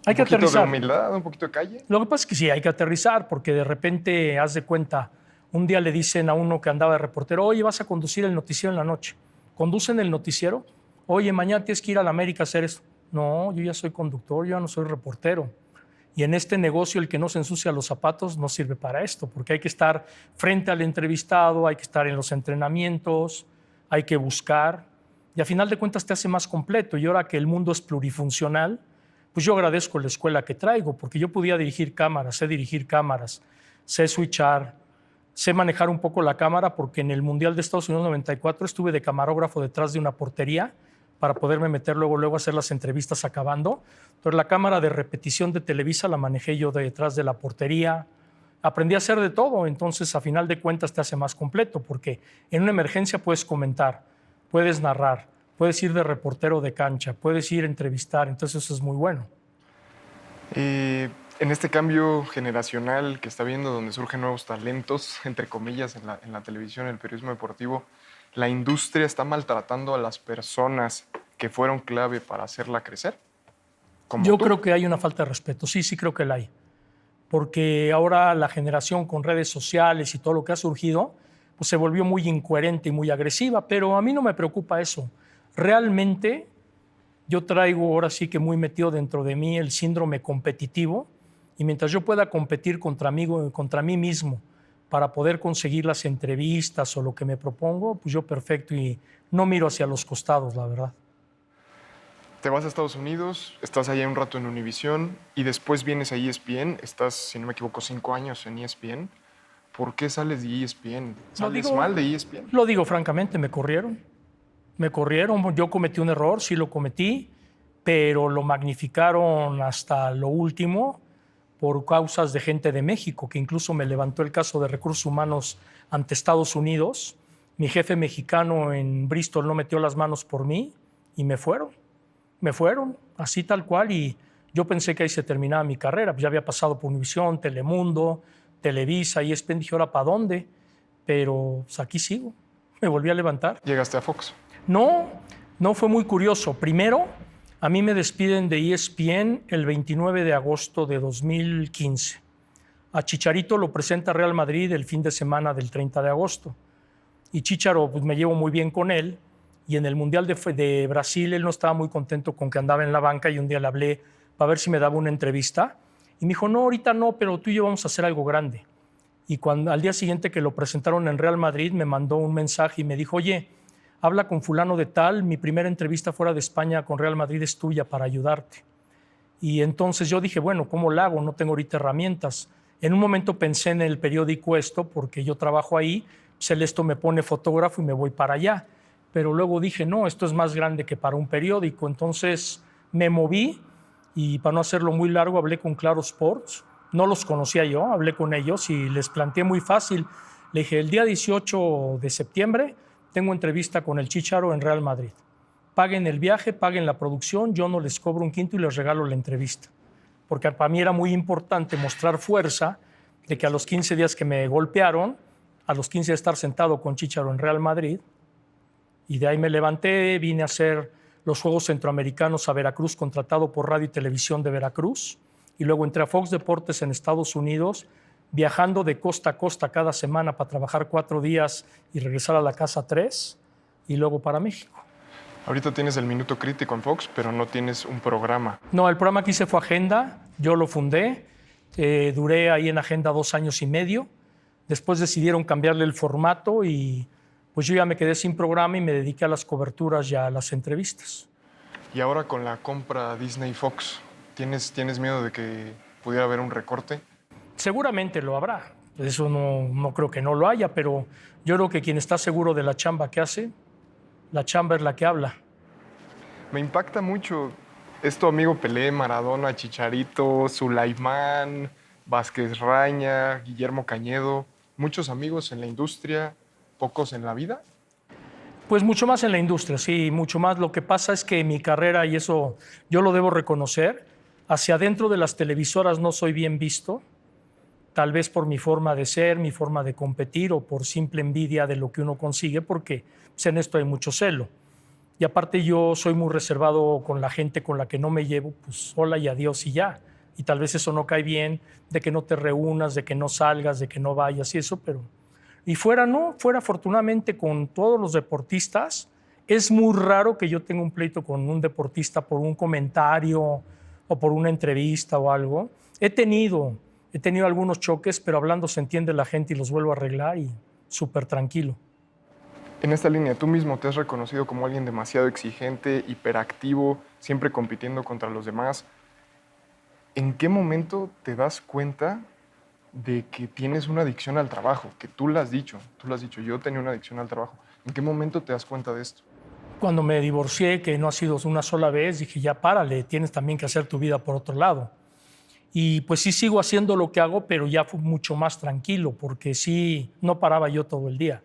Hay que un poquito aterrizar. de humildad, un poquito de calle. Lo que pasa es que sí, hay que aterrizar porque de repente, haz de cuenta, un día le dicen a uno que andaba de reportero, oye, vas a conducir el noticiero en la noche. ¿Conducen el noticiero? Oye, mañana tienes que ir a la América a hacer eso. No, yo ya soy conductor, yo ya no soy reportero. Y en este negocio el que no se ensucia los zapatos no sirve para esto, porque hay que estar frente al entrevistado, hay que estar en los entrenamientos, hay que buscar. Y a final de cuentas te hace más completo. Y ahora que el mundo es plurifuncional, pues yo agradezco la escuela que traigo, porque yo podía dirigir cámaras, sé switchar, sé manejar un poco la cámara, porque en el Mundial de Estados Unidos 94 estuve de camarógrafo detrás de una portería para poderme meter luego a hacer las entrevistas acabando. Entonces la cámara de repetición de Televisa la manejé yo detrás de la portería. Aprendí a hacer de todo, entonces a final de cuentas te hace más completo, porque en una emergencia puedes comentar, puedes narrar, puedes ir de reportero de cancha, puedes ir a entrevistar, entonces eso es muy bueno. En este cambio generacional que está viendo, donde surgen nuevos talentos, entre comillas, en la televisión, en el periodismo deportivo, ¿la industria está maltratando a las personas que fueron clave para hacerla crecer? Yo creo que hay una falta de respeto, sí creo que la hay. Porque ahora la generación con redes sociales y todo lo que ha surgido, pues se volvió muy incoherente y muy agresiva, pero a mí no me preocupa eso. Realmente yo traigo ahora sí que muy metido dentro de mí el síndrome competitivo y mientras yo pueda competir contra mí mismo para poder conseguir las entrevistas o lo que me propongo, pues yo perfecto y no miro hacia los costados, la verdad. Te vas a Estados Unidos, estás allá un rato en Univisión y después vienes a ESPN, estás, si no me equivoco, 5 años en ESPN. ¿Por qué sales de ESPN? ¿Sales mal de ESPN? Lo digo francamente, me corrieron, yo cometí un error, sí lo cometí, pero lo magnificaron hasta lo último por causas de gente de México, que incluso me levantó el caso de recursos humanos ante Estados Unidos. Mi jefe mexicano en Bristol no metió las manos por mí y me fueron. me fueron, así tal cual, y yo pensé que ahí se terminaba mi carrera. Pues ya había pasado por Univisión, Telemundo, Televisa, y ESPN, dije, ¿ahora para dónde? Pero pues, aquí sigo, me volví a levantar. ¿Llegaste a Fox? No fue muy curioso. Primero, a mí me despiden de ESPN el 29 de agosto de 2015. A Chicharito lo presenta Real Madrid el fin de semana del 30 de agosto. Y Chicharo, pues me llevo muy bien con él. Y en el Mundial de Brasil él no estaba muy contento con que andaba en la banca, y un día le hablé para ver si me daba una entrevista. Y me dijo, no, ahorita no, pero tú y yo vamos a hacer algo grande. Y al día siguiente que lo presentaron en Real Madrid, me mandó un mensaje y me dijo, oye, habla con fulano de tal, mi primera entrevista fuera de España con Real Madrid es tuya para ayudarte. Y entonces yo dije, bueno, ¿cómo la hago? No tengo ahorita herramientas. En un momento pensé en el periódico Esto, porque yo trabajo ahí, pues Esto me pone fotógrafo y me voy para allá. Pero luego dije, no, esto es más grande que para un periódico. Entonces me moví y, para no hacerlo muy largo, hablé con Claro Sports. No los conocía yo, hablé con ellos y les planteé muy fácil. Le dije, el día 18 de septiembre tengo entrevista con el Chicharo en Real Madrid. Paguen el viaje, paguen la producción, yo no les cobro un quinto y les regalo la entrevista. Porque para mí era muy importante mostrar fuerza de que a los 15 días que me golpearon, a los 15 de estar sentado con Chicharo en Real Madrid, y de ahí me levanté, vine a hacer los Juegos Centroamericanos a Veracruz, contratado por Radio y Televisión de Veracruz, y luego entré a Fox Deportes en Estados Unidos, viajando de costa a costa cada semana para trabajar 4 días y regresar a la casa 3, y luego para México. Ahorita tienes el Minuto Crítico en Fox, pero no tienes un programa. No, el programa que hice fue Agenda, yo lo fundé, duré ahí en Agenda 2 años y medio, después decidieron cambiarle el formato y pues yo ya me quedé sin programa y me dediqué a las coberturas y a las entrevistas. Y ahora con la compra Disney-Fox, ¿tienes miedo de que pudiera haber un recorte? Seguramente lo habrá, eso no creo que no lo haya, pero yo creo que quien está seguro de la chamba que hace, la chamba es la que habla. Me impacta mucho. Es tu amigo Pelé, Maradona, Chicharito, Sulaimán, Vázquez Raña, Guillermo Cañedo. Muchos amigos en la industria, pocos en la vida. Pues mucho más en la industria, sí, mucho más. Lo que pasa es que mi carrera, y eso yo lo debo reconocer, hacia adentro de las televisoras no soy bien visto, tal vez por mi forma de ser, mi forma de competir o por simple envidia de lo que uno consigue, porque pues, en esto hay mucho celo. Y aparte yo soy muy reservado con la gente con la que no me llevo, pues hola y adiós y ya. Y tal vez eso no cae bien, de que no te reúnas, de que no salgas, de que no vayas y eso, pero... Y fuera afortunadamente con todos los deportistas, es muy raro que yo tenga un pleito con un deportista por un comentario o por una entrevista o algo. He tenido algunos choques, pero hablando se entiende la gente y los vuelvo a arreglar y súper tranquilo. En esta línea, tú mismo te has reconocido como alguien demasiado exigente, hiperactivo, siempre compitiendo contra los demás. ¿En qué momento te das cuenta de que tienes una adicción al trabajo? Que tú lo has dicho, yo tenía una adicción al trabajo. ¿En qué momento te das cuenta de esto? Cuando me divorcié, que no ha sido una sola vez, dije, ya párale, tienes también que hacer tu vida por otro lado. Y pues sí sigo haciendo lo que hago, pero ya fue mucho más tranquilo, porque sí, no paraba yo todo el día.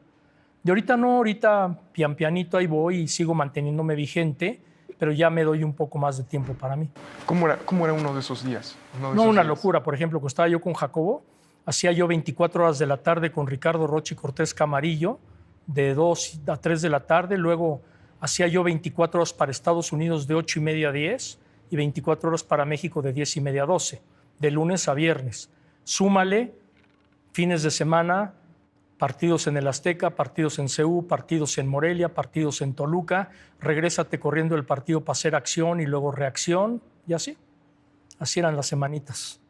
De ahorita no, ahorita pianito ahí voy y sigo manteniéndome vigente, pero ya me doy un poco más de tiempo para mí. ¿Cómo era uno de esos días? Una locura. Por ejemplo, cuando estaba yo con Jacobo, hacía yo 24 horas de la tarde con Ricardo Rocha y Cortés Camarillo, de 2 a 3 de la tarde. Luego hacía yo 24 horas para Estados Unidos de 8:30 a 10 y 24 horas para México de 10:30 a 12, de lunes a viernes. Súmale fines de semana, partidos en el Azteca, partidos en CU, partidos en Morelia, partidos en Toluca, regrésate corriendo el partido para hacer acción y luego reacción, y así. Así eran las semanitas.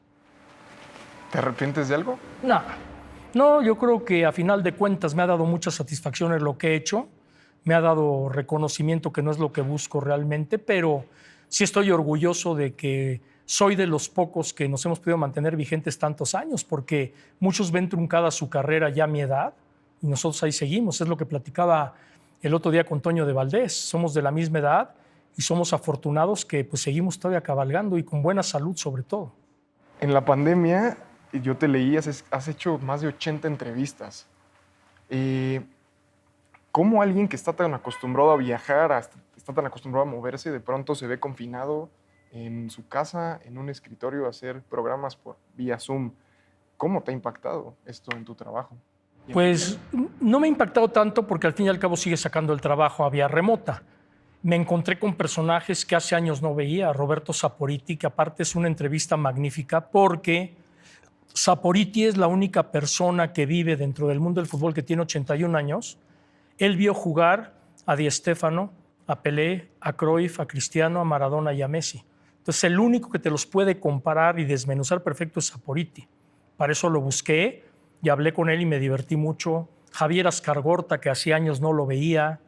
¿Te arrepientes de algo? No, yo creo que a final de cuentas me ha dado muchas satisfacciones lo que he hecho, me ha dado reconocimiento que no es lo que busco realmente, pero sí estoy orgulloso de que soy de los pocos que nos hemos podido mantener vigentes tantos años, porque muchos ven truncada su carrera ya a mi edad y nosotros ahí seguimos. Es lo que platicaba el otro día con Toño de Valdés. Somos de la misma edad y somos afortunados que pues, seguimos todavía cabalgando y con buena salud sobre todo. En la pandemia, yo te leí, has hecho más de 80 entrevistas. ¿Cómo alguien que está tan acostumbrado a viajar, está tan acostumbrado a moverse, de pronto se ve confinado en su casa, en un escritorio, a hacer programas por vía Zoom? ¿Cómo te ha impactado esto en tu trabajo? Pues no me ha impactado tanto porque al fin y al cabo sigue sacando el trabajo a vía remota. Me encontré con personajes que hace años no veía, Roberto Saporiti, que aparte es una entrevista magnífica porque Saporiti es la única persona que vive dentro del mundo del fútbol que tiene 81 años. Él vio jugar a Di Stéfano, a Pelé, a Cruyff, a Cristiano, a Maradona y a Messi. Entonces el único que te los puede comparar y desmenuzar perfecto es Saporiti. Para eso lo busqué y hablé con él y me divertí mucho. Javier Ascargorta, que hacía años no lo veía.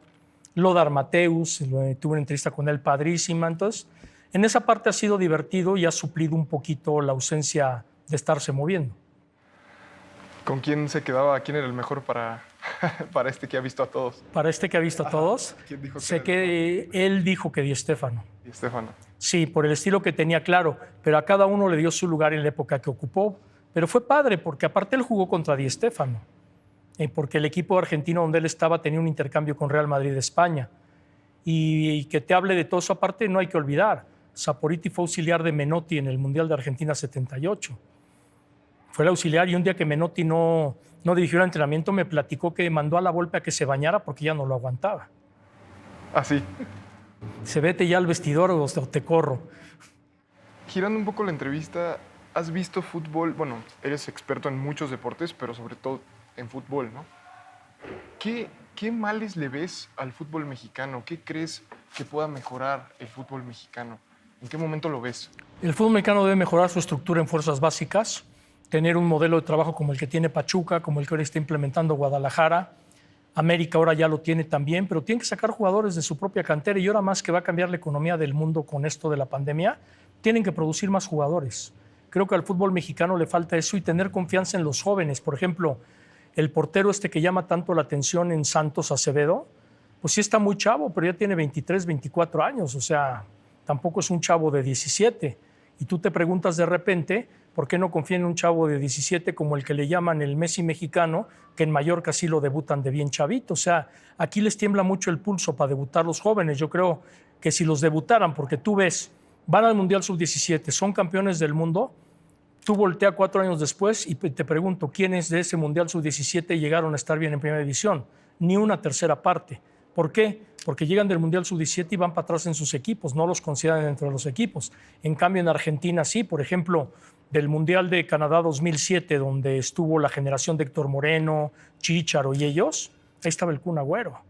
Lothar Matthäus, tuve una entrevista con él padrísima. Entonces, en esa parte ha sido divertido y ha suplido un poquito la ausencia de estarse moviendo. ¿Con quién se quedaba? ¿Quién era el mejor para este que ha visto a todos? Para este que ha visto a todos, ¿Quién dijo sé que él dijo que Di Stéfano. Di Stéfano. Sí, por el estilo que tenía, claro, pero a cada uno le dio su lugar en la época que ocupó. Pero fue padre, porque aparte él jugó contra Di Stéfano, porque el equipo argentino donde él estaba tenía un intercambio con Real Madrid de España. Y que te hable de todo eso aparte, no hay que olvidar. Saporiti fue auxiliar de Menotti en el Mundial de Argentina 78. Fue el auxiliar y un día que Menotti no dirigió el entrenamiento me platicó que mandó a la Volpe a que se bañara porque ya no lo aguantaba. Ah, sí. Se vete ya al vestidor o te corro. Girando un poco la entrevista, ¿has visto fútbol? Bueno, eres experto en muchos deportes, pero sobre todo en fútbol, ¿no? ¿Qué males le ves al fútbol mexicano? ¿Qué crees que pueda mejorar el fútbol mexicano? ¿En qué momento lo ves? El fútbol mexicano debe mejorar su estructura en fuerzas básicas, tener un modelo de trabajo como el que tiene Pachuca, como el que ahora está implementando Guadalajara. América ahora ya lo tiene también, pero tiene que sacar jugadores de su propia cantera y ahora más que va a cambiar la economía del mundo con esto de la pandemia, tienen que producir más jugadores. Creo que al fútbol mexicano le falta eso y tener confianza en los jóvenes. Por ejemplo, el portero que llama tanto la atención en Santos, Acevedo, pues sí está muy chavo, pero ya tiene 23, 24 años, o sea, tampoco es un chavo de 17. Y tú te preguntas de repente, ¿por qué no confía en un chavo de 17 como el que le llaman el Messi mexicano, que en Mallorca sí lo debutan de bien chavito? O sea, aquí les tiembla mucho el pulso para debutar los jóvenes. Yo creo que si los debutaran, porque tú ves, van al Mundial Sub-17, son campeones del mundo, tú voltea 4 años después y te pregunto, ¿quiénes de ese Mundial Sub-17 llegaron a estar bien en Primera División? Ni una tercera parte. ¿Por qué? Porque llegan del Mundial Sub-17 y van para atrás en sus equipos, no los consideran dentro de los equipos. En cambio, en Argentina sí, por ejemplo, del Mundial de Canadá 2007, donde estuvo la generación de Héctor Moreno, Chícharo y ellos, ahí estaba el Kun Agüero.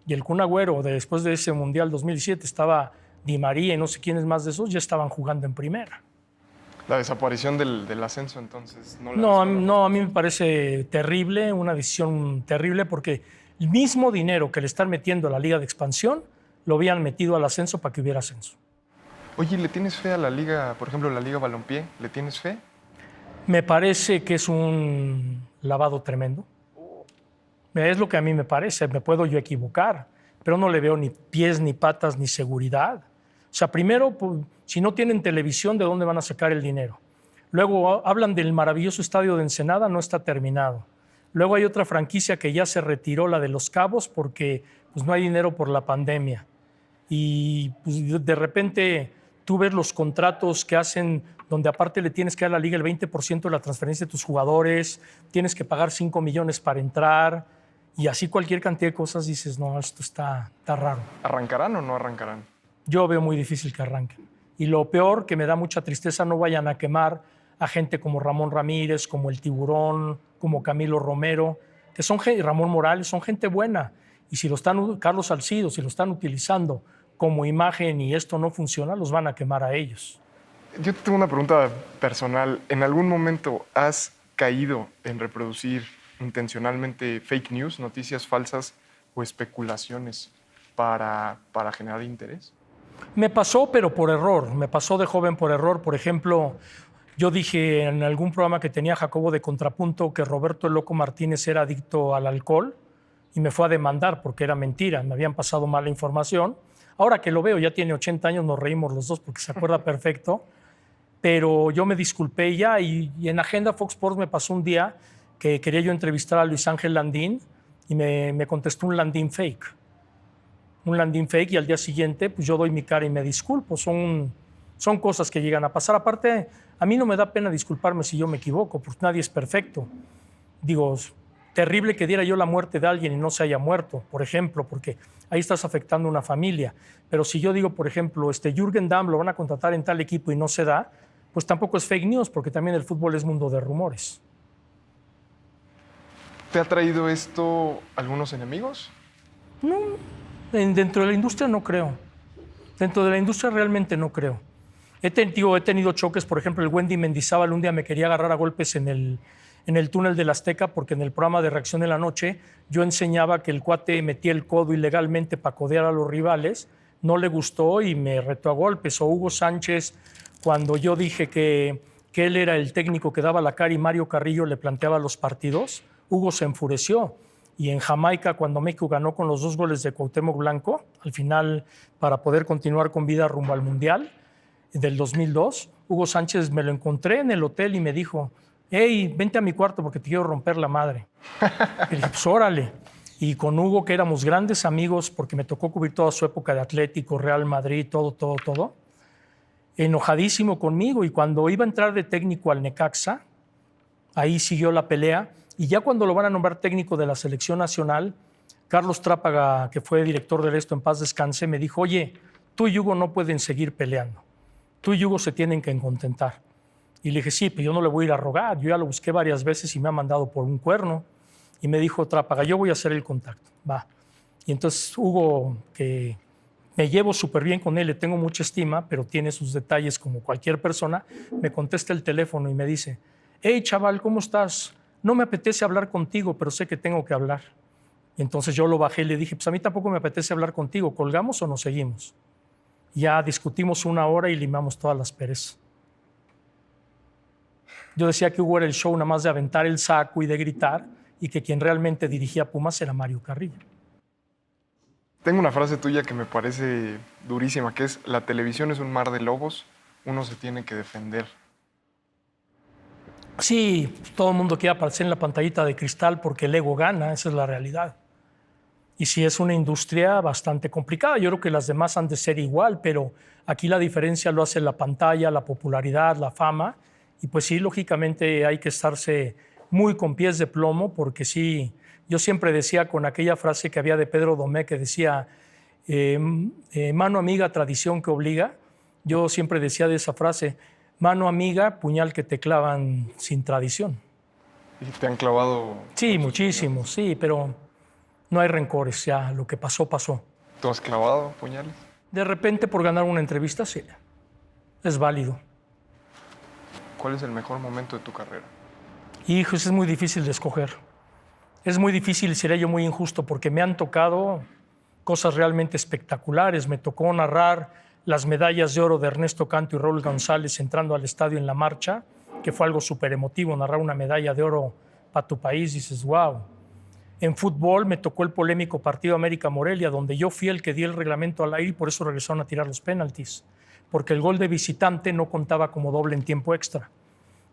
Y el Kun Agüero, después de ese Mundial 2007, estaba Di María y no sé quiénes más de esos, ya estaban jugando en primera. La desaparición del ascenso, entonces, no, a mí me parece terrible, una decisión terrible, porque el mismo dinero que le están metiendo a la Liga de Expansión lo habían metido al ascenso para que hubiera ascenso. Oye, ¿le tienes fe a la Liga, por ejemplo, la Liga Balompié? ¿Le tienes fe? Me parece que es un lavado tremendo. Es lo que a mí me parece, me puedo yo equivocar, pero no le veo ni pies, ni patas, ni seguridad. O sea, primero, pues, si no tienen televisión, ¿de dónde van a sacar el dinero? Luego hablan del maravilloso estadio de Ensenada, no está terminado. Luego hay otra franquicia que ya se retiró, la de Los Cabos, porque pues, no hay dinero por la pandemia. Y pues, de repente tú ves los contratos que hacen, donde aparte le tienes que dar a la liga el 20% de la transferencia de tus jugadores, tienes que pagar 5 millones para entrar, y así cualquier cantidad de cosas dices, no, esto está raro. ¿Arrancarán o no arrancarán? Yo veo muy difícil que arranquen. Y lo peor, que me da mucha tristeza, no vayan a quemar a gente como Ramón Ramírez, como El Tiburón, como Camilo Romero, que son Ramón Morales, son gente buena. Y si lo están, Carlos Salcido, si lo están utilizando como imagen y esto no funciona, los van a quemar a ellos. Yo tengo una pregunta personal. ¿En algún momento has caído en reproducir intencionalmente fake news, noticias falsas o especulaciones para generar interés? Me pasó, pero por error. Me pasó de joven por error. Por ejemplo, yo dije en algún programa que tenía Jacobo de Contrapunto que Roberto el Loco Martínez era adicto al alcohol y me fue a demandar porque era mentira. Me habían pasado mala información. Ahora que lo veo, ya tiene 80 años, nos reímos los dos porque se acuerda perfecto. Pero yo me disculpé ya y en Agenda Fox Sports me pasó un día que quería yo entrevistar a Luis Ángel Landín y me contestó un landing fake. Un landing fake y al día siguiente pues yo doy mi cara y me disculpo. Son cosas que llegan a pasar. Aparte, a mí no me da pena disculparme si yo me equivoco, porque nadie es perfecto. Digo, terrible que diera yo la muerte de alguien y no se haya muerto, por ejemplo, porque ahí estás afectando a una familia. Pero si yo digo, por ejemplo, Jürgen Damm lo van a contratar en tal equipo y no se da, pues tampoco es fake news, porque también el fútbol es mundo de rumores. ¿Te ha traído esto algunos enemigos? No, dentro de la industria no creo. Dentro de la industria realmente no creo. He tenido choques, por ejemplo, el Wendy Mendizábal un día me quería agarrar a golpes en el túnel del Azteca, porque en el programa de Reacción en la Noche yo enseñaba que el cuate metía el codo ilegalmente para codear a los rivales, no le gustó y me retó a golpes. O Hugo Sánchez, cuando yo dije que él era el técnico que daba la cara y Mario Carrillo le planteaba los partidos, Hugo se enfureció. Y en Jamaica, cuando México ganó con los 2 goles de Cuauhtémoc Blanco, al final para poder continuar con vida rumbo al Mundial del 2002, Hugo Sánchez me lo encontré en el hotel y me dijo, hey, vente a mi cuarto porque te quiero romper la madre. Y dije, pues órale. Y con Hugo, que éramos grandes amigos, porque me tocó cubrir toda su época de Atlético, Real Madrid, todo, enojadísimo conmigo. Y cuando iba a entrar de técnico al Necaxa, ahí siguió la pelea. Y ya cuando lo van a nombrar técnico de la selección nacional, Carlos Trápaga, que fue director del Esto en paz descanse, me dijo, oye, tú y Hugo no pueden seguir peleando. Tú y Hugo se tienen que contentar. Y le dije, sí, pero yo no le voy a ir a rogar. Yo ya lo busqué varias veces y me ha mandado por un cuerno. Y me dijo Trápaga, yo voy a hacer el contacto. Va. Y entonces Hugo, que me llevo súper bien con él, le tengo mucha estima, pero tiene sus detalles como cualquier persona, me contesta el teléfono y me dice, hey, chaval, ¿cómo estás? No me apetece hablar contigo, pero sé que tengo que hablar. Y entonces yo lo bajé y le dije, pues a mí tampoco me apetece hablar contigo, ¿colgamos o nos seguimos? Ya discutimos 1 hora y limamos todas las perezas. Yo decía que Hugo era el show nada más de aventar el saco y de gritar, y que quien realmente dirigía Pumas era Mario Carrillo. Tengo una frase tuya que me parece durísima, que es, la televisión es un mar de lobos, uno se tiene que defender. Sí, todo el mundo quiere aparecer en la pantallita de cristal porque el ego gana, esa es la realidad. Y sí es una industria bastante complicada. Yo creo que las demás han de ser igual, pero aquí la diferencia lo hace la pantalla, la popularidad, la fama. Y pues sí, lógicamente hay que estarse muy con pies de plomo, porque sí, yo siempre decía con aquella frase que había de Pedro Domé que decía, mano amiga, tradición que obliga. Yo siempre decía de esa frase, mano amiga, puñal que te clavan sin tradición. ¿Y te han clavado? Sí, muchísimo, sí, pero no hay rencores, ya lo que pasó, pasó. ¿Tú has clavado puñales? De repente, por ganar una entrevista, sí, es válido. ¿Cuál es el mejor momento de tu carrera? Hijo, es muy difícil de escoger. Es muy difícil, sería yo muy injusto, porque me han tocado cosas realmente espectaculares. Me tocó narrar las medallas de oro de Ernesto Canto y Raúl González entrando al estadio en la marcha, que fue algo súper emotivo, narrar una medalla de oro para tu país, dices, wow. En fútbol me tocó el polémico partido América-Morelia, donde yo fui el que di el reglamento al aire y por eso regresaron a tirar los penaltis, porque el gol de visitante no contaba como doble en tiempo extra.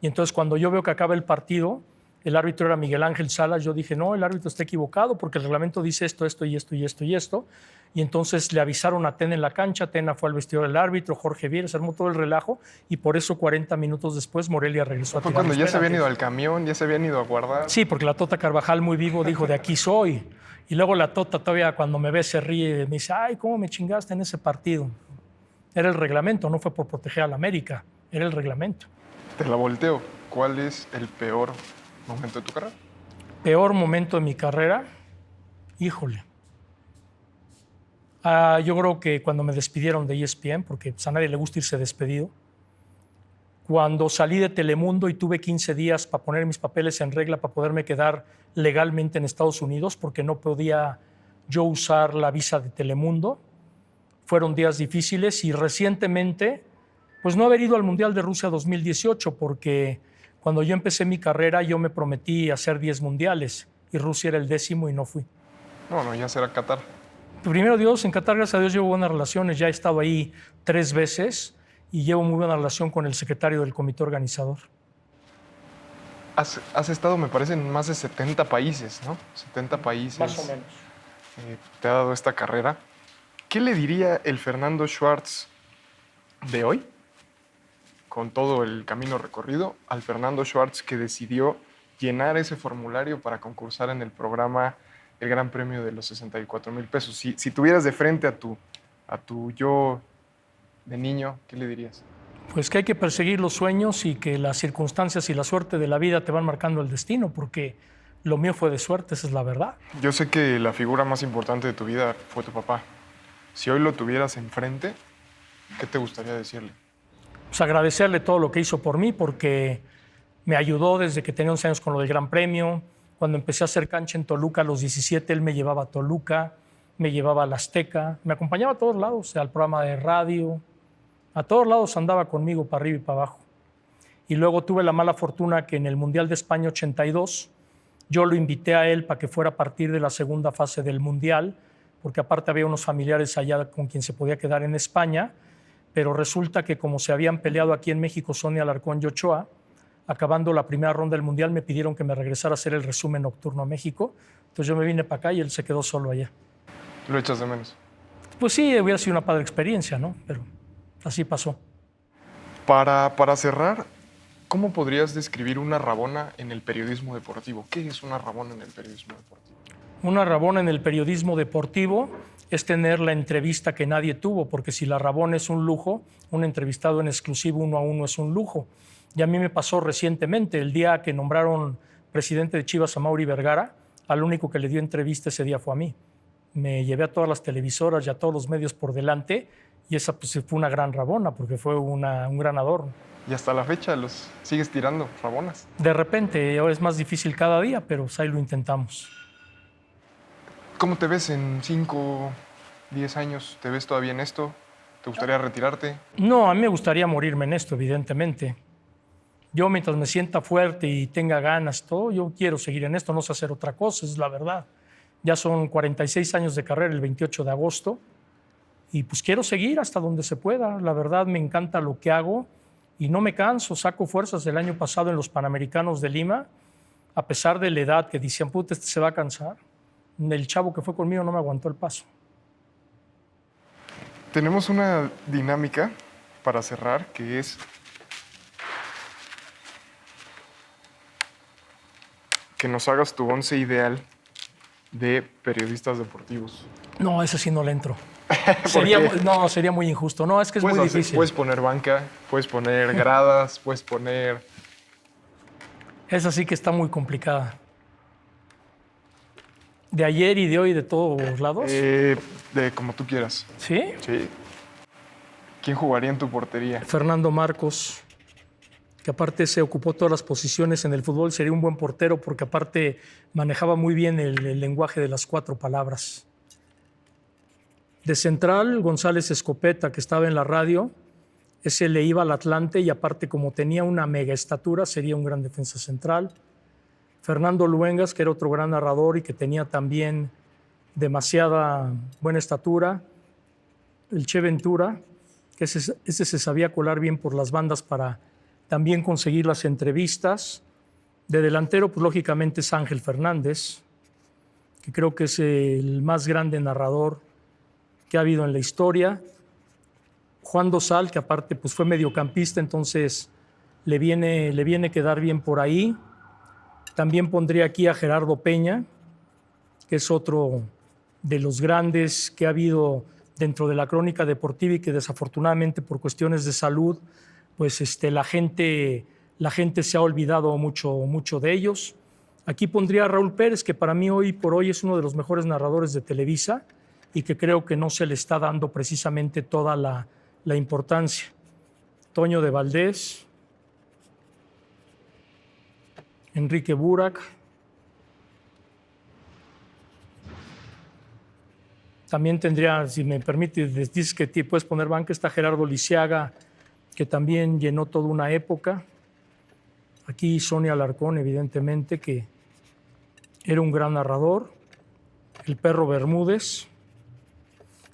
Y entonces cuando yo veo que acaba el partido, el árbitro era Miguel Ángel Salas, yo dije, no, el árbitro está equivocado porque el reglamento dice esto, esto y esto y esto y esto. Y entonces le avisaron a Tena en la cancha, Tena fue al vestidor del árbitro, Jorge Viera, se armó todo el relajo y por eso 40 minutos después Morelia regresó a tirar los penaltis. Fue cuando ya se habían ido al camión, ya se habían ido a guardar. Sí, porque la Tota Carvajal muy vivo dijo, de aquí soy. Y luego la Tota todavía cuando me ve se ríe, me dice, ay, ¿cómo me chingaste en ese partido? Era el reglamento, no fue por proteger a la América, era el reglamento. Te la volteo. ¿Cuál es el peor momento de tu carrera? Peor momento de mi carrera, híjole. Yo creo que cuando me despidieron de ESPN, porque pues, a nadie le gusta irse despedido. Cuando salí de Telemundo y tuve 15 días para poner mis papeles en regla para poderme quedar legalmente en Estados Unidos, porque no podía yo usar la visa de Telemundo. Fueron días difíciles y recientemente, pues no haber ido al Mundial de Rusia 2018, porque cuando yo empecé mi carrera yo me prometí hacer 10 mundiales y Rusia era el 10º y no fui. No, ya será Qatar. Primero Dios, en Qatar, gracias a Dios, llevo buenas relaciones. Ya he estado ahí 3 veces y llevo muy buena relación con el secretario del comité organizador. has estado, me parece, en más de 70 países, ¿no? 70 países. Más o menos. Te ha dado esta carrera. ¿Qué le diría el Fernando Schwartz de hoy, con todo el camino recorrido, al Fernando Schwartz que decidió llenar ese formulario para concursar en el programa El Gran Premio de los 64,000 pesos? Si tuvieras de frente a tu yo de niño, ¿qué le dirías? Pues que hay que perseguir los sueños y que las circunstancias y la suerte de la vida te van marcando el destino, porque lo mío fue de suerte, esa es la verdad. Yo sé que la figura más importante de tu vida fue tu papá. Si hoy lo tuvieras enfrente, ¿qué te gustaría decirle? Pues agradecerle todo lo que hizo por mí, porque me ayudó desde que tenía 11 años con lo del Gran Premio. Cuando empecé a hacer cancha en Toluca a los 17, él me llevaba a Toluca, me llevaba a la Azteca, me acompañaba a todos lados, al programa de radio, a todos lados andaba conmigo para arriba y para abajo. Y luego tuve la mala fortuna que en el Mundial de España 82, yo lo invité a él para que fuera a partir de la segunda fase del Mundial, porque aparte había unos familiares allá con quien se podía quedar en España, pero resulta que como se habían peleado aquí en México Sonia Alarcón y Ochoa, acabando la primera ronda del Mundial me pidieron que me regresara a hacer el resumen nocturno a México, entonces yo me vine para acá y él se quedó solo allá. ¿Lo echas de menos? Pues sí, hubiera sido una padre experiencia, ¿no? Pero así pasó. Para cerrar, ¿cómo podrías describir una rabona en el periodismo deportivo? ¿Qué es una rabona en el periodismo deportivo? Una rabona en el periodismo deportivo es tener la entrevista que nadie tuvo, porque si la rabona es un lujo, un entrevistado en exclusivo 1 a 1 es un lujo. Y a mí me pasó recientemente, el día que nombraron presidente de Chivas a Mauri Vergara, al único que le dio entrevista ese día fue a mí. Me llevé a todas las televisoras y a todos los medios por delante, y esa pues, fue una gran rabona, porque fue un gran adorno. Y hasta la fecha los sigues tirando rabonas. De repente, ahora es más difícil cada día, pero pues, ahí lo intentamos. ¿Cómo te ves en 5, 10 años? ¿Te ves todavía en esto? ¿Te gustaría retirarte? No, a mí me gustaría morirme en esto, evidentemente. Yo, mientras me sienta fuerte y tenga ganas, todo, yo quiero seguir en esto, no sé hacer otra cosa, es la verdad. Ya son 46 años de carrera el 28 de agosto y pues quiero seguir hasta donde se pueda. La verdad me encanta lo que hago y no me canso, saco fuerzas. El año pasado en los Panamericanos de Lima, a pesar de la edad que decían, puta, este se va a cansar, el chavo que fue conmigo no me aguantó el paso. Tenemos una dinámica para cerrar que es que nos hagas tu 11 ideal de periodistas deportivos. No, ese sí no le entro. Sería muy injusto. No, es que es muy difícil. Puedes poner banca, puedes poner gradas, puedes poner... Esa sí que está muy complicada. ¿De ayer y de hoy de todos lados? De como tú quieras. ¿Sí? Sí. ¿Quién jugaría en tu portería? Fernando Marcos, que aparte se ocupó todas las posiciones en el fútbol, sería un buen portero porque aparte manejaba muy bien el lenguaje de las 4 palabras. De central, González Escopeta, que estaba en la radio, ese le iba al Atlante y aparte como tenía una mega estatura, sería un gran defensa central. Fernando Luengas, que era otro gran narrador y que tenía también demasiada buena estatura. El Che Ventura, que ese se sabía colar bien por las bandas para también conseguir las entrevistas. De delantero, pues lógicamente es Ángel Fernández, que creo que es el más grande narrador que ha habido en la historia. Juan Dosal, que aparte pues fue mediocampista, entonces le viene quedar bien por ahí. También pondría aquí a Gerardo Peña, que es otro de los grandes que ha habido dentro de la crónica deportiva y que desafortunadamente por cuestiones de salud, pues la gente se ha olvidado mucho de ellos. Aquí pondría a Raúl Pérez, que para mí hoy por hoy es uno de los mejores narradores de Televisa y que creo que no se le está dando precisamente toda la importancia. Toño de Valdés, Enrique Burak. También tendría, si me permite, dices que puedes poner banca, está Gerardo Lisiaga, que también llenó toda una época. Aquí Sonia Alarcón, evidentemente, que era un gran narrador. El Perro Bermúdez,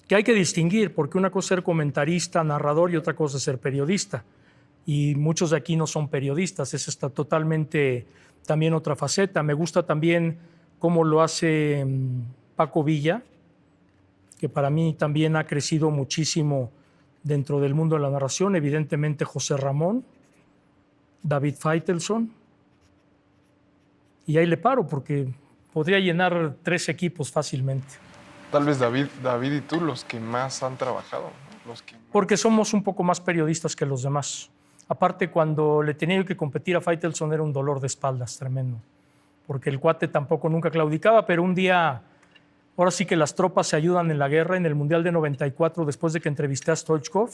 que hay que distinguir, porque una cosa es ser comentarista, narrador, y otra cosa es ser periodista. Y muchos de aquí no son periodistas, eso está totalmente también otra faceta. Me gusta también cómo lo hace Paco Villa, que para mí también ha crecido muchísimo dentro del mundo de la narración. Evidentemente José Ramón, David Faitelson. Y ahí le paro porque podría llenar 3 equipos fácilmente. Tal vez David y tú los que más han trabajado, ¿no? Porque somos un poco más periodistas que los demás. Aparte, cuando le tenía que competir a Faitelson era un dolor de espaldas tremendo, porque el cuate tampoco nunca claudicaba, pero un día, ahora sí que las tropas se ayudan en la guerra. En el Mundial de 94, después de que entrevisté a Stoichkov,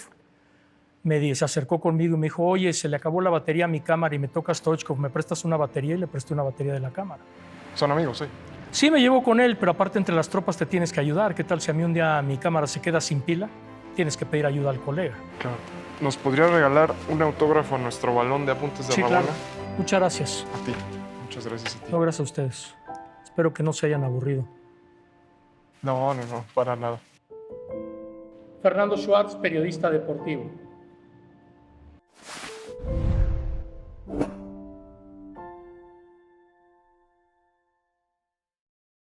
se acercó conmigo y me dijo, oye, se le acabó la batería a mi cámara y me toca Stoichkov, ¿me prestas una batería? Y le presté una batería de la cámara. Son amigos, sí. Sí, me llevo con él, pero aparte entre las tropas te tienes que ayudar. ¿Qué tal si a mí un día mi cámara se queda sin pila? Tienes que pedir ayuda al colega. Claro. ¿Nos podría regalar un autógrafo a nuestro balón de apuntes de Rabona? Claro. Muchas gracias. A ti. Muchas gracias a ti. No, gracias a ustedes. Espero que no se hayan aburrido. No, para nada. Fernando Schwartz, periodista deportivo.